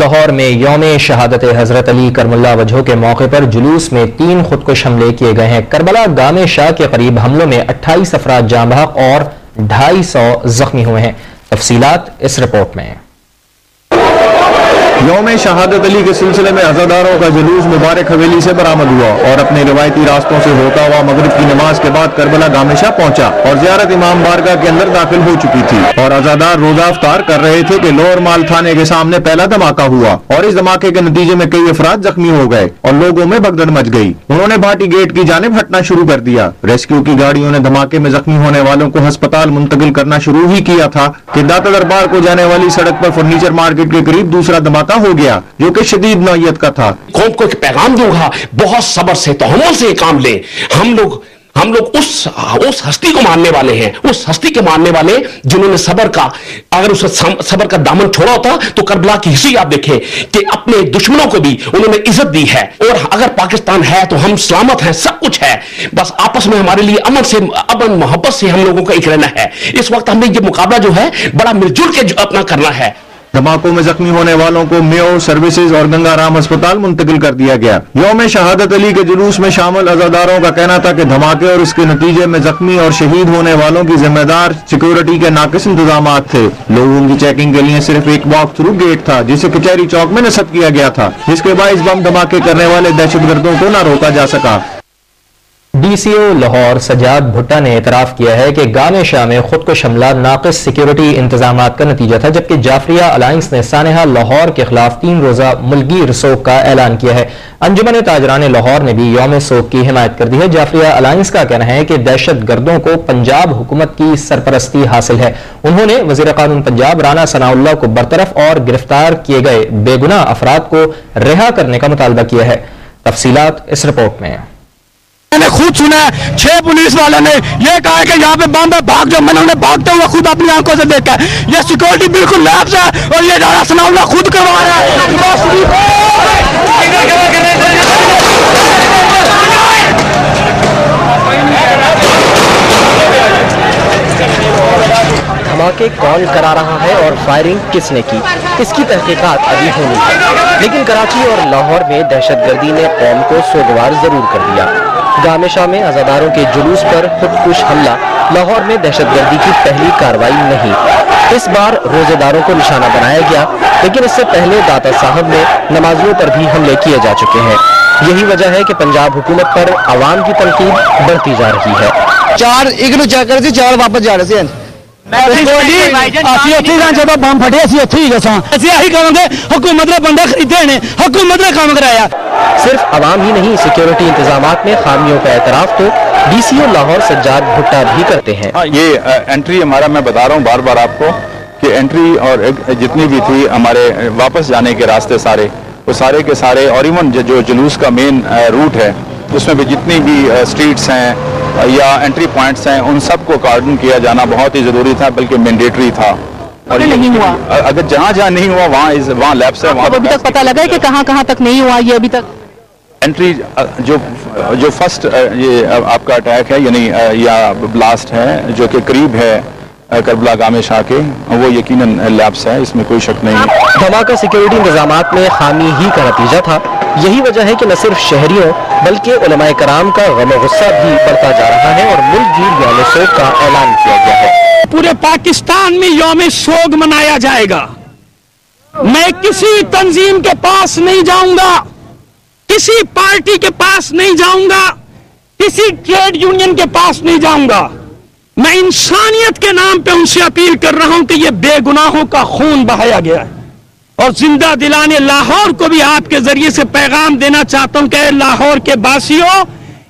लाहौर में यौम शहादत हजरत अली करमुल्लाह वजह के मौके पर जुलूस में 3 खुदकुश हमले किए गए हैं। करबला गामे शाह के करीब हमलों में 28 अफराद जाँ बहक और 250 जख्मी हुए हैं। तफसीलात इस रिपोर्ट में। यौम शहादत अली के सिलसिले में अज़ादारों का जुलूस मुबारक हवेली से बरामद हुआ और अपने रिवायती रास्तों से होता हुआ मगरिब की नमाज के बाद करबला गामे शाह पहुंचा और ज़ियारत इमाम बारगाह के अंदर दाखिल हो चुकी थी और अज़ादार रोजा अफ्तार कर रहे थे कि लोअर माल थाने के सामने पहला धमाका हुआ और इस धमाके के नतीजे में कई अफराद जख्मी हो गए और लोगों में भगदड़ मच गई। उन्होंने भाटी गेट की जानिब हटना शुरू कर दिया। रेस्क्यू की गाड़ियों ने धमाके में जख्मी होने वालों को अस्पताल मुंतकिल करना शुरू ही किया था कि दाता दरबार को जाने वाली सड़क पर फर्नीचर मार्केट के करीब दूसरा धमाका हो गया जो कि शदीद नौयत का था। कौम को एक पैगाम दूंगा, बहुत सब्र से तहम्मुल से काम ले। हम लोग उस हस्ती को मानने वाले हैं, उस हस्ती के मानने वाले जिन्होंने सब्र का, अगर उस सब्र का दामन छोड़ा होता तो करबला की हिस्ट्री आप देखें कि अपने दुश्मनों को भी उन्होंने इज्जत दी है। और अगर पाकिस्तान है तो हम सलामत हैं, सब कुछ है, बस आपस में हमारे लिए अमन मोहब्बत से हम लोगों का एक रहना है। इस वक्त हमें ये मुकाबला जो है बड़ा मिलजुल के अपना करना है। धमाकों में जख्मी होने वालों को मेयो सर्विसेज और गंगाराम अस्पताल मुंतकिल कर दिया गया। यौम शहादत अली के जुलूस में शामिल अज़ादारों का कहना था कि धमाके और इसके नतीजे में जख्मी और शहीद होने वालों की जिम्मेदार सिक्योरिटी के नाकिस इंतजाम थे। लोगों की चेकिंग के लिए सिर्फ एक वॉक थ्रू गेट था जिसे कचहरी चौक में नस्ब किया गया था, जिसके बाइस बम धमाके करने वाले दहशतगर्दों को न रोका जा सका। DCO लाहौर सजाद भुट्टा ने एतराफ किया है कि गामे शाह में खुदकुश हमला नाकिस सिक्योरिटी इंतजामात का नतीजा था, जबकि जाफरिया अलायंस ने सानेहा लाहौर के खिलाफ 3 रोजा मुल्की रसोक का ऐलान किया है। अंजुमन ताजरान लाहौर ने भी यौम सोक की हिमायत कर दी है। जाफरिया अलायंस का कहना है कि दहशत गर्दों को पंजाब हुकूमत की सरपरस्ती हासिल है। उन्होंने वजीर कानून पंजाब राना सनाउल्लाह को बरतरफ और गिरफ्तार किए गए बेगुनाह अफराद को रिहा करने का मुतालबा किया है। तफसीलात इस रिपोर्ट में। मैंने खुद सुना है 6 पुलिस वालों ने यह कहा है कि यहाँ पे बम है, भाग जाओ। मैंने उन्हें भागते हुए खुद अपनी आंखों से देखा है। ये सिक्योरिटी बिल्कुल लैप्स है और ये राना सनाउल्लाह खुद करवा रहा है। धमाके कौन करा रहा है और फायरिंग किसने की, इसकी तहकीकात अभी होनी है, लेकिन कराची और लाहौर में दहशतगर्दी ने कौम को सोगवार जरूर कर दिया। गामे शाह में अज़ादारों के जुलूस पर खुदकुश हमला लाहौर में दहशतगर्दी की पहली कार्रवाई नहीं। इस बार रोजेदारों को निशाना बनाया गया, लेकिन इससे पहले दाता साहब में नमाजियों पर भी हमले किए जा चुके हैं। यही वजह है कि पंजाब हुकूमत पर आवाम की तनकीद बढ़ती जा रही है। 4 इग्नू चेक करे थे, 4 वापस जा रहे थे। जब बम फटे हुकूमत ने बंदे खरीदे ने, हुकूमत ने काम कराया। सिर्फ आवाम ही नहीं, सिक्योरिटी इंतजामात में खामियों का एतराफ तो DCO लाहौर सज्जाद भुट्टा भी करते हैं। ये एंट्री हमारा, मैं बता रहा हूँ बार बार आपको कि एंट्री और जितनी भी थी हमारे वापस जाने के रास्ते सारे, वो सारे के सारे, और इवन जो जुलूस का मेन रूट है उसमें भी जितनी भी स्ट्रीट्स हैं या एंट्री पॉइंट्स हैं, उन सबको कार्डन किया जाना बहुत ही जरूरी था, बल्कि मैंडेटरी था। और नहीं हुआ, अगर जहाँ नहीं हुआ वहाँ लैप्स है। वहाँ अभी तक पता लगा है कि कहाँ तक नहीं हुआ ये अभी तक? एंट्री जो फर्स्ट ये आपका अटैक है यानी या ब्लास्ट है जो कि करीब है करबला गामे शाह के, वो यकीनन लैप्स है, इसमें कोई शक नहीं है। धमाका सिक्योरिटी इंतजामात में खामी ही का नतीजा था। यही वजह है कि न सिर्फ शहरियों बल्कि उलमाए कराम का गम गुस्सा भी बढ़ता जा रहा है और मुल्क भी यौम सोग का ऐलान किया गया है। पूरे पाकिस्तान में यौम सोग मनाया जाएगा। मैं किसी तंजीम के पास नहीं जाऊंगा, किसी पार्टी के पास नहीं जाऊंगा, किसी ट्रेड यूनियन के पास नहीं जाऊंगा। मैं इंसानियत के नाम पे उनसे अपील कर रहा हूं कि ये बेगुनाहों का खून बहाया गया है और जिंदा दिलाने लाहौर को भी आपके जरिए से पैगाम देना चाहता हूं कि लाहौर के बासियों,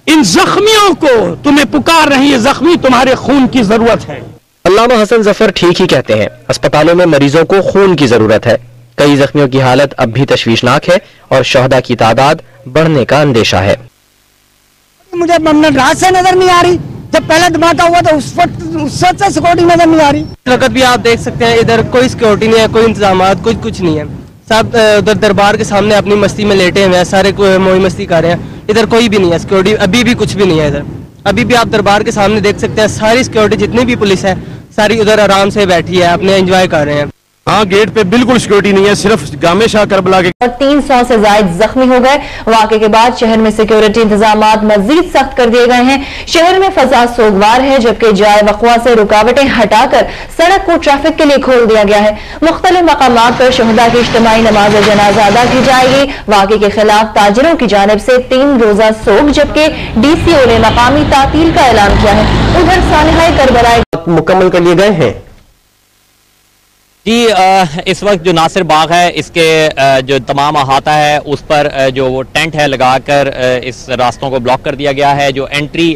इन जख्मियों को तुम्हें पुकार रही है, जख्मी तुम्हारे खून की जरूरत है। अल्लामा हसन जफर ठीक ही कहते हैं, अस्पतालों में मरीजों को खून की जरूरत है। कई जख्मियों की हालत अब भी तशवीशनाक है और शहदा की तादाद बढ़ने का अंदेशा है। मुझे रात से नजर नहीं आ रही, जब पहला धमाका हुआ तो उस वक्त से सिक्योरिटी नजर नहीं आ रही। इस वक्त भी आप देख सकते हैं इधर कोई सिक्योरिटी नहीं है, कोई इंतजामात कुछ नहीं है। सब उधर दरबार के सामने अपनी मस्ती में लेटे हुए हैं, सारे मोई मस्ती कर रहे हैं। इधर कोई भी नहीं है सिक्योरिटी, अभी भी कुछ भी नहीं है इधर। अभी भी आप दरबार के सामने देख सकते हैं सारी सिक्योरिटी जितनी भी पुलिस है सारी उधर आराम से बैठी है, अपने एंजॉय कर रहे हैं। हाँ, गेट पे बिल्कुल सिक्योरिटी नहीं है, सिर्फ गामे शाह करबला के 300 से ज्यादा जख्मी हो गए। वाकये के बाद शहर में सिक्योरिटी इंतजाम मजीद सख्त कर दिए गए हैं। शहर में फजा सोगवार है, जबकि जाए वक़्वा से रुकावटें हटाकर सड़क को ट्रैफिक के लिए खोल दिया गया है। मुख्तलिफ मकामात पर शहदा की इज्तिमाई नमाज जनाजा अदा की जाएगी। वाकये के खिलाफ ताजिरों की जानिब से 3 रोजा सोग, जबकि DCO ने मकामी तातील का ऐलान किया है। उधर सानिहा करबला मुकम्मल कर लिए गए हैं। जी, इस वक्त जो नासिर बाग है इसके जो तमाम अहाता है उस पर जो वो टेंट है लगाकर इस रास्तों को ब्लॉक कर दिया गया है। जो एंट्री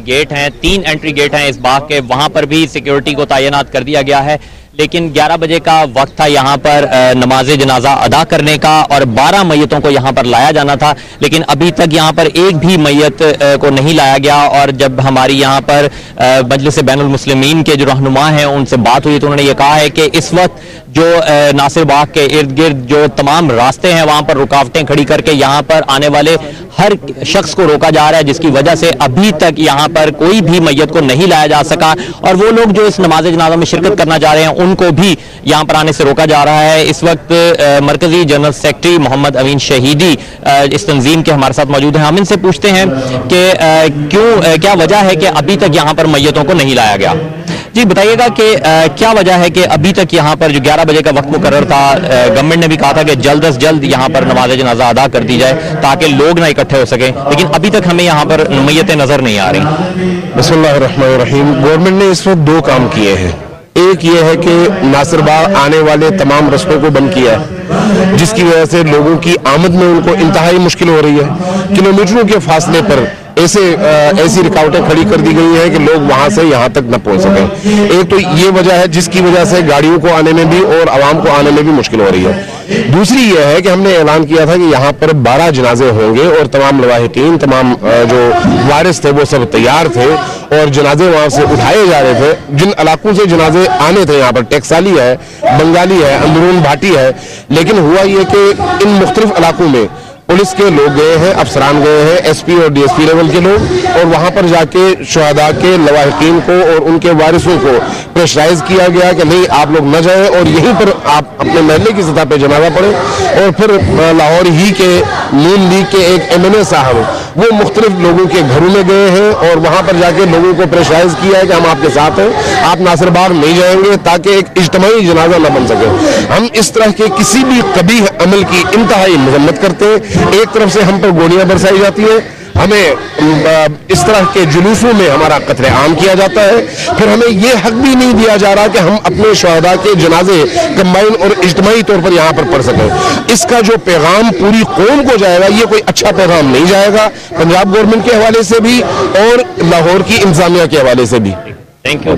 गेट हैं, 3 एंट्री गेट हैं इस बाग के, वहाँ पर भी सिक्योरिटी को तैनात कर दिया गया है। लेकिन 11 बजे का वक्त था यहाँ पर नमाज जनाजा अदा करने का और 12 मैयतों को यहाँ पर लाया जाना था, लेकिन अभी तक यहाँ पर एक भी मैयत को नहीं लाया गया। और जब हमारी यहाँ पर मजलिस बैनुल मुस्लिमीन के जो रहनुमा हैं उनसे बात हुई तो उन्होंने ये कहा है कि इस वक्त जो नासिर बाग के इर्द गिर्द जो तमाम रास्ते हैं वहाँ पर रुकावटें खड़ी करके यहाँ पर आने वाले हर शख्स को रोका जा रहा है, जिसकी वजह से अभी तक यहाँ पर कोई भी मैयत को नहीं लाया जा सका। और वो लोग जो इस नमाज जनाजा में शिरकत करना चाह रहे हैं उनको भी यहाँ पर आने से रोका जा रहा है। इस वक्त मरकजी जनरल सेक्रेटरी मोहम्मद अमीन शहीदी इस तंजीम के हमारे साथ मौजूद हैं। हम इनसे पूछते हैं कि क्या वजह है कि अभी तक यहाँ पर मैयतों को नहीं लाया गया। जी बताइएगा कि क्या वजह है कि अभी तक यहाँ पर जो 11 बजे का वक्त मुकर्रर था, गवर्नमेंट ने भी कहा था कि जल्द अज जल्द यहाँ पर नमाज जनाजा अदा कर दी जाए ताकि लोग ना इकट्ठे हो सके, लेकिन अभी तक हमें यहाँ पर मैयतें नजर नहीं आ रही। बिस्मिल्लाहिर्रहमानिर्रहीम। गवर्नमेंट ने इस वक्त 2 काम किए हैं। एक ये है कि नासिर बाग आने वाले तमाम रस्तों को बंद किया है, जिसकी वजह से लोगों की आमद में उनको इंतहाई मुश्किल हो रही है। किलोमीटरों के फासले पर ऐसी रुकावटें खड़ी कर दी गई है कि लोग वहां से यहां तक न पहुंच सकें। एक तो ये वजह है जिसकी वजह से गाड़ियों को आने में भी और आवाम को आने में भी मुश्किल हो रही है। दूसरी ये है कि हमने ऐलान किया था कि यहाँ पर 12 जनाजे होंगे और तमाम लवाहिकीन, तमाम जो वारिस थे वो सब तैयार थे और जनाजे वहां से उठाए जा रहे थे। जिन इलाकों से जनाजे आने थे, यहाँ पर टेक्साली है, बंगाली है, अंदरून भाटी है, लेकिन हुआ ये कि इन मुख्तलिफ इलाकों में पुलिस के लोग गए हैं, अफसरान गए हैं, SP और DSP लेवल के लोग, और वहां पर जाके शुहदा के लवाहिकीन को और उनके वारिसों को प्रेशराइज किया गया कि नहीं आप लोग न जाएं और यहीं पर आप अपने महल्ले की सतह पे जनाजा पढ़ें। और फिर लाहौर ही के नून लीग के एक MNA साहब वो मुख्तलिफ लोगों के घरों में गए हैं और वहां पर जाके लोगों को प्रेशराइज किया है कि हम आपके साथ हैं, आप नासिर बाग नहीं जाएंगे, ताकि एक इज्तिमाई जनाजा न बन सके। हम इस तरह के किसी भी कबीह अमल की इंतहाई मजम्मत करते हैं। एक तरफ से हम पर गोलियां बरसाई जाती है, हमें इस तरह के जुलूसों में हमारा कत्ले आम किया जाता है, फिर हमें यह हक भी नहीं दिया जा रहा कि हम अपने शुहदा के जनाजे कंबाइन और इज्तिमाई तौर पर यहाँ पर पढ़ सकें। इसका जो पैगाम पूरी कौम को जाएगा, ये कोई अच्छा पैगाम नहीं जाएगा, पंजाब गवर्नमेंट के हवाले से भी और लाहौर की इंतजामिया के हवाले से भी। Thank you.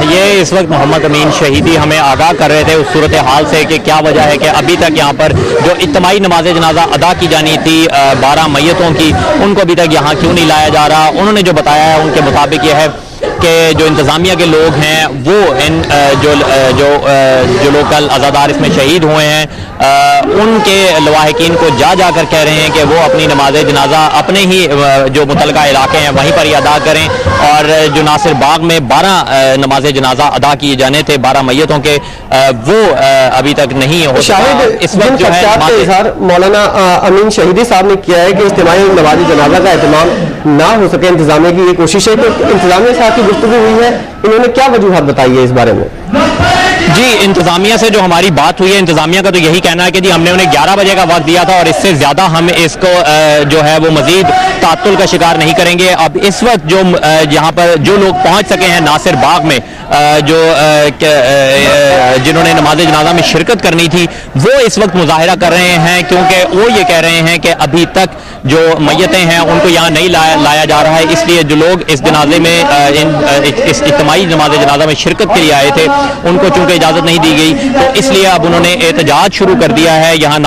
ये इस वक्त मोहम्मद अमीन शहीदी हमें आगाह कर रहे थे उस सूरत हाल से कि क्या वजह है कि अभी तक यहाँ पर जो इज्तिमाई नमाज जनाजा अदा की जानी थी 12 मैयतों की, उनको अभी तक यहाँ क्यों नहीं लाया जा रहा। उन्होंने जो बताया है उनके मुताबिक यह है कि जो इंतज़ामिया के लोग हैं वो इन जो लोग कल अज़ादार इसमें शहीद हुए हैं उनके लवाहिकीन को जाकर कह रहे हैं कि वो अपनी नमाज जनाजा अपने ही जो मुतलका इलाके हैं वहीं पर ही अदा करें। और जो नासिर बाग में 12 नमाज जनाजा अदा किए जाने थे 12 मैयतों के, वो अभी तक नहीं हो सका। इस वक्त जो है मौलाना अमीन शहीदी साहब ने किया है कि इज्तिमाई नमाज जनाजा का एहतमाम ना हो सके, इंतजामिया की ये कोशिश है। तो इंतजामिया साहब की गुफ्तगू हुई है, इन्होंने क्या वजूहात बताई है इस बारे में? जी, इंतजामिया से जो हमारी बात हुई है, इंतजामिया का तो यही कहना है कि जी हमने उन्हें 11 बजे का वक्त दिया था और इससे ज्यादा हम इसको जो है वो मजीद तात्तुल का शिकार नहीं करेंगे। अब इस वक्त जो यहाँ पर जो लोग पहुंच सके हैं नासिर बाग में, जो जिन्होंने नमाज जनाजा में शिरकत करनी थी, वो इस वक्त मुजाहिरा कर रहे हैं, क्योंकि वो ये कह रहे हैं कि अभी तक जो मैयतें हैं उनको यहाँ नहीं लाया जा रहा है। इसलिए जो लोग इस जनाजे में इस इज्तिमाई नमाज जनाजा में शिरकत के लिए आए थे उनको चूंकि इजाजत नहीं दी गई, तो इसलिए अब उन्होंने एहतजाज शुरू कर दिया है यहाँ।